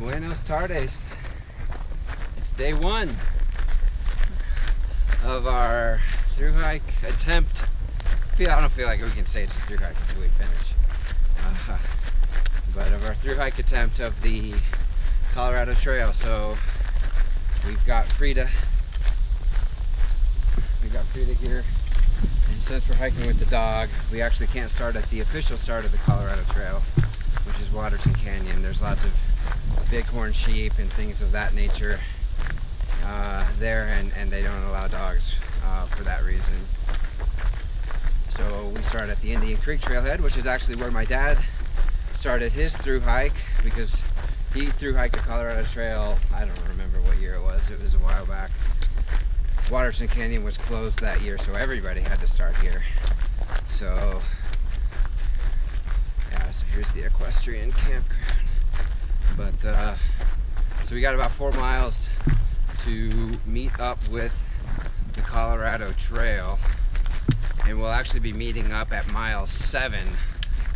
Buenos tardes. It's day one of our through hike attempt. I don't feel like we can say it's a through hike until we finish. But of our through hike attempt of the Colorado Trail. So we've got Frida. Here. And since we're hiking with the dog, we actually can't start at the official start of the Colorado Trail, which is Waterton Canyon. There's lots of bighorn sheep and things of that nature there, and they don't allow dogs for that reason. So we start at the Indian Creek Trailhead, which is actually where my dad started his through hike, because he through hiked the Colorado Trail, I don't remember what year it was a while back. Waterton Canyon was closed that year, so everybody had to start here. So yeah, so here's the equestrian campground. But so we got about 4 miles to meet up with the Colorado Trail, and we'll actually be meeting up at mile 7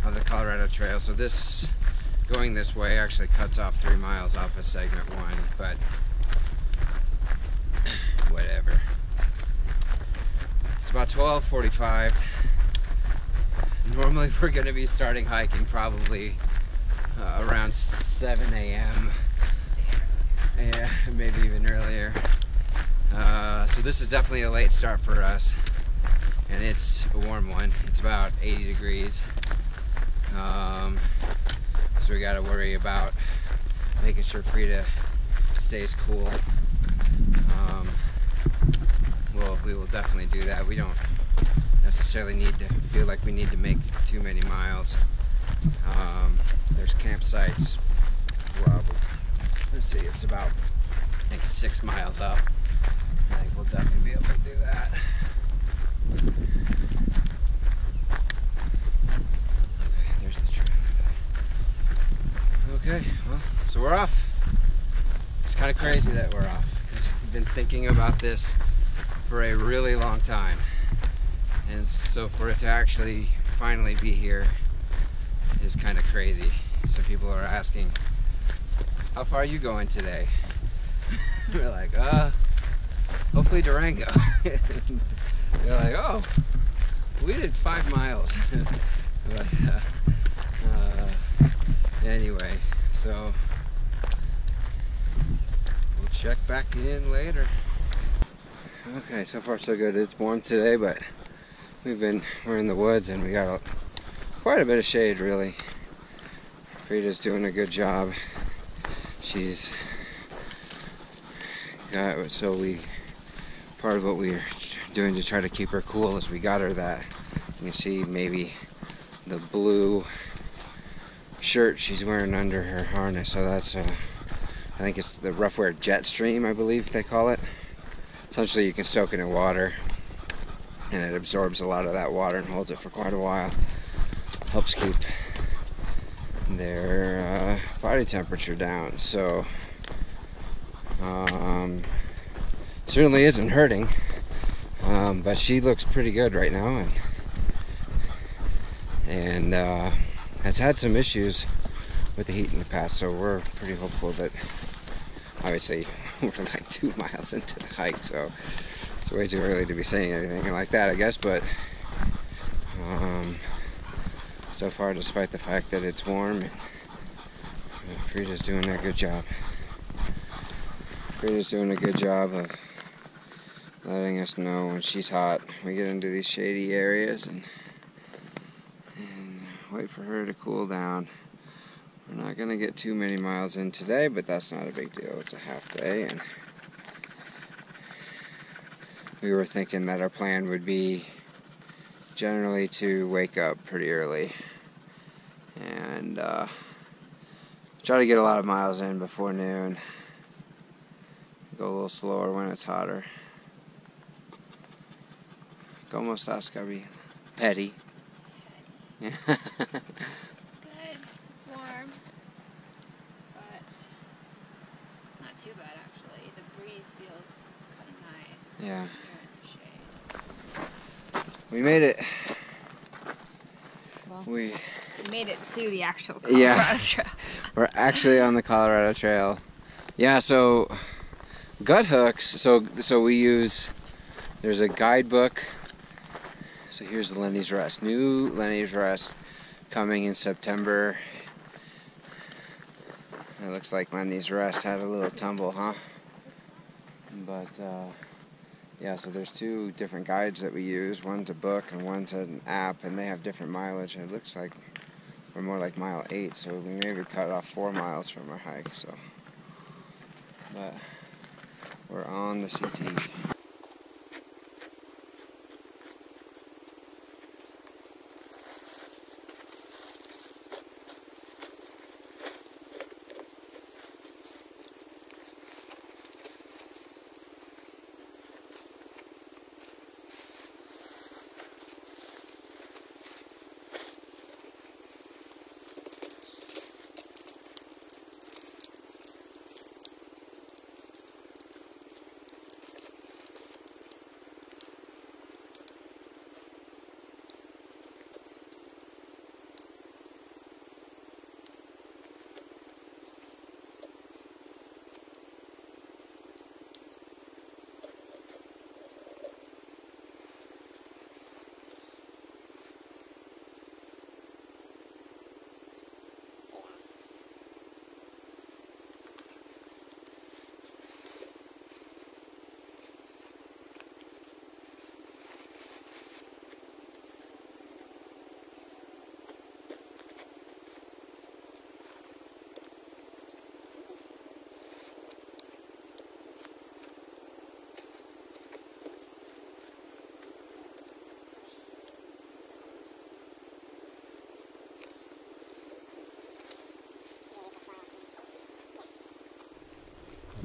of the Colorado Trail. So this, going this way, actually cuts off 3 miles off of segment 1, but whatever. It's about 12:45. Normally we're going to be starting hiking probably around 7 a.m. Yeah, maybe even earlier. So this is definitely a late start for us, and it's a warm one. It's about 80 degrees. So we got to worry about making sure Frida stays cool. Well, we will definitely do that. We don't necessarily need to feel like we need to make too many miles. There's campsites. Well, let's see, it's about like 6 miles up. I think we'll definitely be able to do that. Okay, there's the trail. Okay, well, so we're off. It's kind of crazy that we're off, because we've been thinking about this for a really long time, and so for it to actually finally be here is kind of crazy. Some people are asking, how far are you going today? We're like, hopefully Durango. They're like, oh, we did 5 miles. But anyway, so we'll check back in later. Okay, so far so good. It's warm today, but we're in the woods, and we got quite a bit of shade, really. Frida's doing a good job. She's got, part of what we're doing to try to keep her cool is we got her that, you can see maybe the blue shirt she's wearing under her harness. So that's, I think it's the rough wear jet stream, I believe they call it. Essentially, you can soak it in water, and it absorbs a lot of that water and holds it for quite a while. Helps keep their body temperature down. So certainly isn't hurting, but she looks pretty good right now, and has had some issues with the heat in the past. So we're pretty hopeful that, obviously, we're like 2 miles into the hike, so it's way too early to be saying anything like that, I guess. But so far, despite the fact that it's warm, Frida's doing a good job. Frida's doing a good job of letting us know when she's hot. We get into these shady areas and wait for her to cool down. We're not going to get too many miles in today, but that's not a big deal. It's a half day, and we were thinking that our plan would be generally to wake up pretty early and try to get a lot of miles in before noon. Go a little slower when it's hotter. ¿Cómo estás, Gabi? Petty. Good. It's warm, but not too bad actually. The breeze feels kind of nice. Yeah. Here in the shade. We made it. Well, We We made it to the actual Yeah. Colorado Trail. We're actually on the Colorado Trail. Yeah, so gut hooks, so we use, there's a guidebook. So here's the Lenny's Rest. New Lenny's Rest coming in September. It looks like Lenny's Rest had a little tumble, huh? But yeah, so there's two different guides that we use. One's a book and one's an app, and they have different mileage. And it looks like we're more like mile 8, so we maybe cut off 4 miles from our hike. So, but we're on the CT.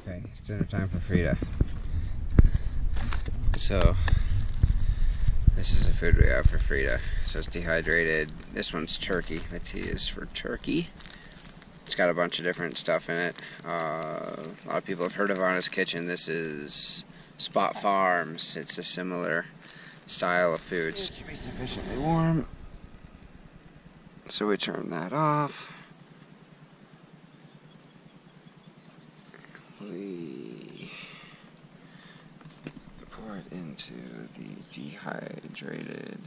Okay, it's dinner time for Frida. So, this is the food we have for Frida. So it's dehydrated. This one's turkey. The T is for turkey. It's got a bunch of different stuff in it. A lot of people have heard of Honest Kitchen. This is Spot Farms. It's a similar style of food. It should be sufficiently warm. So we turn that off. We pour it into the dehydrated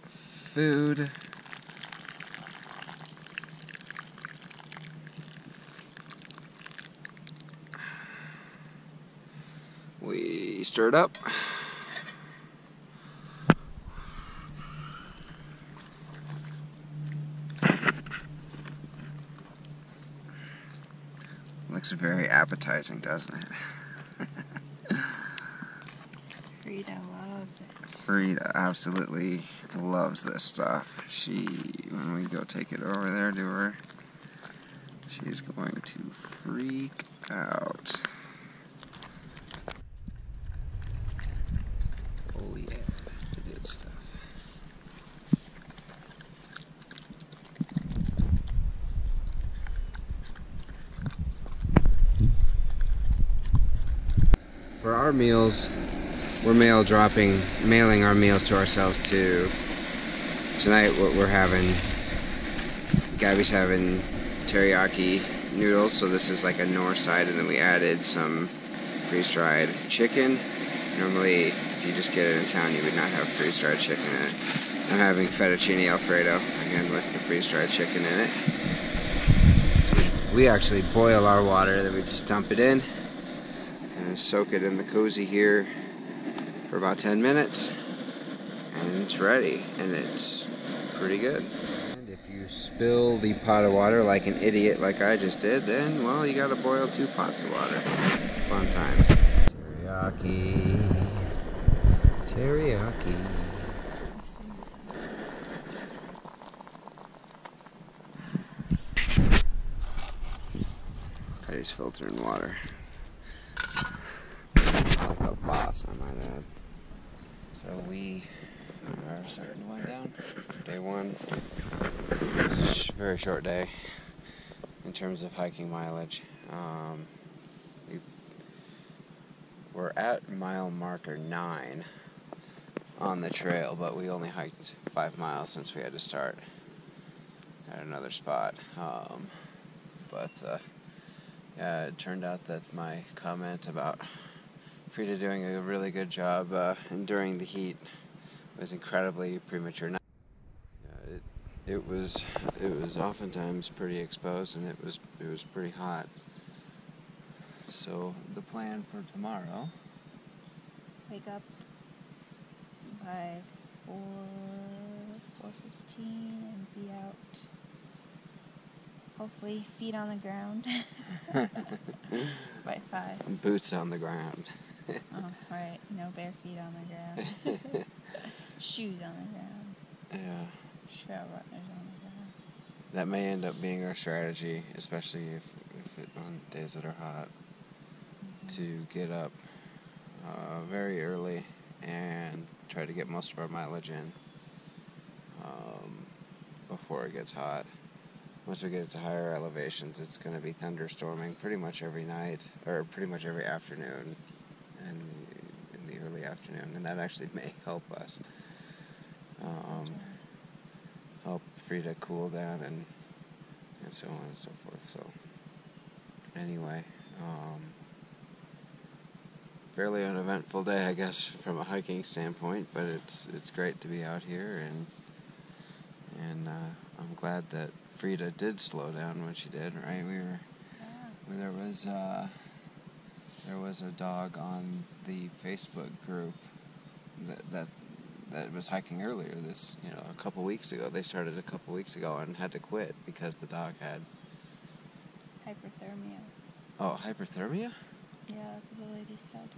food. We stir it up. Looks very appetizing, doesn't it? Frida loves it. Frida absolutely loves this stuff. When we go take it over there to her, she's going to freak out. Oh yeah, that's the good stuff. For our meals, we're mailing our meals to ourselves too. Tonight what we're having, Gabby's having teriyaki noodles, so this is like a north side, and then we added some freeze-dried chicken. Normally, if you just get it in town, you would not have freeze-dried chicken in it. I'm having fettuccine alfredo, again with the freeze-dried chicken in it. So we actually boil our water, then we just dump it in, and soak it in the cozy here for about 10 minutes, and it's ready, and it's pretty good. And if you spill the pot of water like an idiot like I just did, then, well, you gotta boil 2 pots of water. Fun times. Teriyaki. Teriyaki. Patty's filtering water. Like a boss, I might add. So we are starting to wind down. Day 1. It's a very short day in terms of hiking mileage. We're at mile marker 9 on the trail, but we only hiked 5 miles since we had to start. at another spot. But yeah, it turned out that my comment about Frida doing a really good job enduring the heat was incredibly premature. It was oftentimes pretty exposed, and it was pretty hot. So the plan for tomorrow: wake up by 4:15 and be out. Hopefully, feet on the ground by 5. Boots on the ground. Oh, right. No bare feet on the ground. Shoes on the ground. Yeah. Trail runners on the ground. That may end up being our strategy, especially if it, on days that are hot, to get up very early and try to get most of our mileage in before it gets hot. Once we get to higher elevations, it's going to be thunderstorming pretty much every night, or pretty much every afternoon, and in the early afternoon, and that actually may help us. Help Frida cool down and so on and so forth. So anyway, fairly uneventful day, I guess, from a hiking standpoint, but it's great to be out here, and I'm glad that Frida did slow down when she did. Right, there was a dog on the Facebook group that was hiking earlier a couple weeks ago. They started a couple weeks ago and had to quit because the dog had Hyperthermia. Oh, hyperthermia? Yeah, that's what the lady said.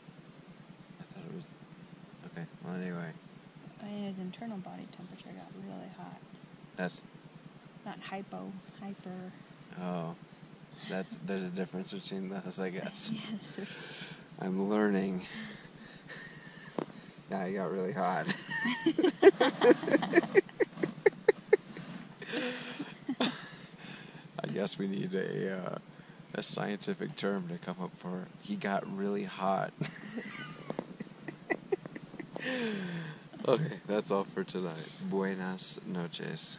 I thought it was okay. Well, anyway, I mean, his internal body temperature got really hot. that's Not hyper. oh, there's a difference between those, I guess. Yes. I'm learning. Yeah, it got really hot. I guess we need a scientific term to come up for. He got really hot. Okay, that's all for tonight. Buenas noches.